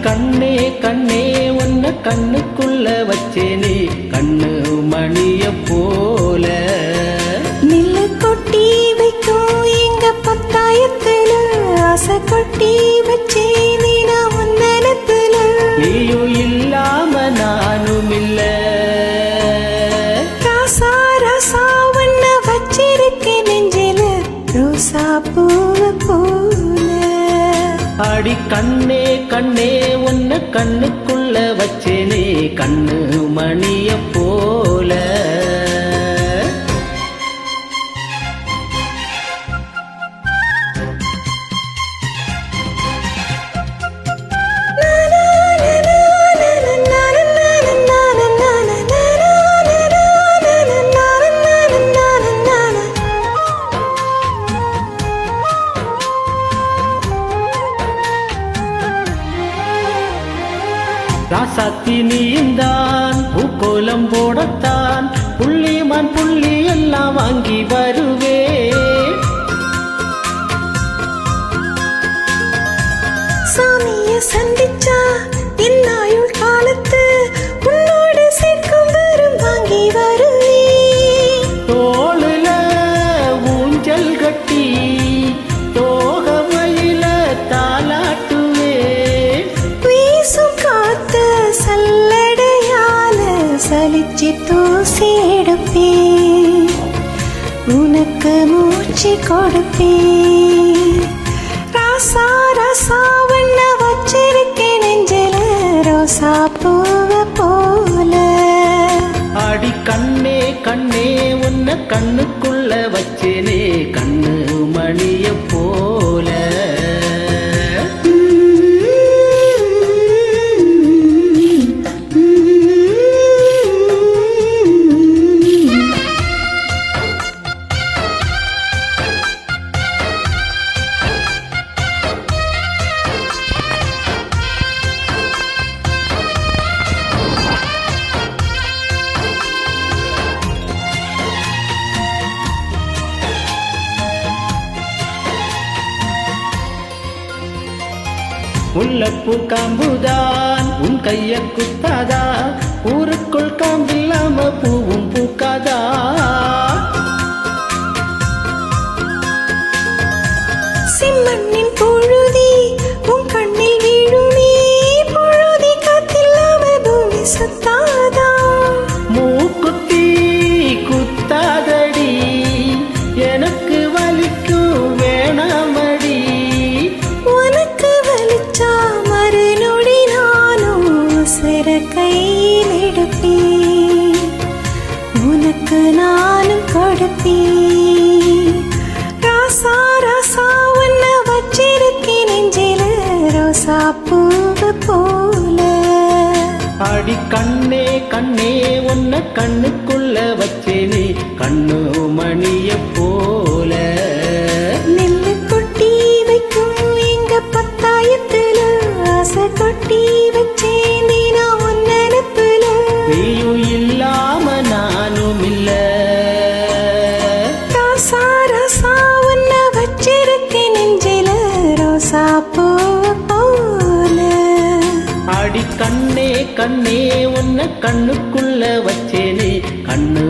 கண்ணே கண்ணே உன்ன கண்ணுக்குள்ள வச்சேனே கண்ணு மணிய போல நில்லு கொட்டி வைக்கும் எங்க பத்தாயத்துல ஆசை கொட்டி வச்சேனே நான் உன்னத்துல நீயும் இல்லாம நானும் இல்ல ராசா ராசா உன்ன வச்சிருக்கேன் நெஞ்சில ரோசா பூவ போல அடி கண்ணே கண்ணே உன்ன கண்ணுக்குள்ள வச்சேனே கண்ணு மணிய போல ராசாத்தி நீந்தான் பூக்கோலம் போடத்தான் புள்ளிமான் புள்ளி எல்லாம் வாங்கி வருவே சாமிய சந்திச்சா என்னாயுள் காலத்து உன்னோடு சேர்க்கும் வரும் வாங்கி வருவே தோளுல ஊஞ்சல் கட்டி தோகமையில தாலாட்டுவே வீசும் காத்து சல்லடையால சலிச்சு தூசி எடுப்பேன் உனக்கு மூச்சு கொடுப்பேன் ராசா ராசா வண்ண வச்சிருக்கேன் நெஞ்சில ரோசா பூவ போல அடி கண்ணே கண்ணே உன்ன கண்ணுக்குள்ள வச்சேனே கண்ணு மணிய போல முல்லப்பூ காம்புதான் உன் கைய குத்தாதா ஊருக்குள் காம்பில்லாம பூவும் பூக்காதா சிம்மண்ணின் பொழுதி உன் கண்ணில் வீழுமே பொழுதி காத்தில்லாம பூமி சுத்தாதா மூக்குத்தி குத்தாதடி எனக்கு வலிக்கும் வேணாமடி உனக்கு வலிச்சா மறுநொடி நானும் சிற கையில் எடுப்பேன் உனக்கு நானும் கொடுப்பேன் ராசா ராசா உன்ன வச்சிருக்கேன் நெஞ்சில ரோசா பூவ போல அடி கண்ணே கண்ணே உன்ன கண்ணுக்குள்ள வச்சேனே கண்ணு மணிய போல நெல்லு கொட்டி வைக்கும் எங்க பத்தாயத்துல ஆசை கொட்டி வச்சேன் நான் உன்னத்துல நீயும் இல்லாம நானும் இல்ல ராசா ராசா உன்ன வச்சிருக்கேன் நெஞ்சில ரோசா பூவ போல அடி கண்ணே கண்ணே உன்ன கண்ணுக்குள்ள வச்சேனே கண்ணு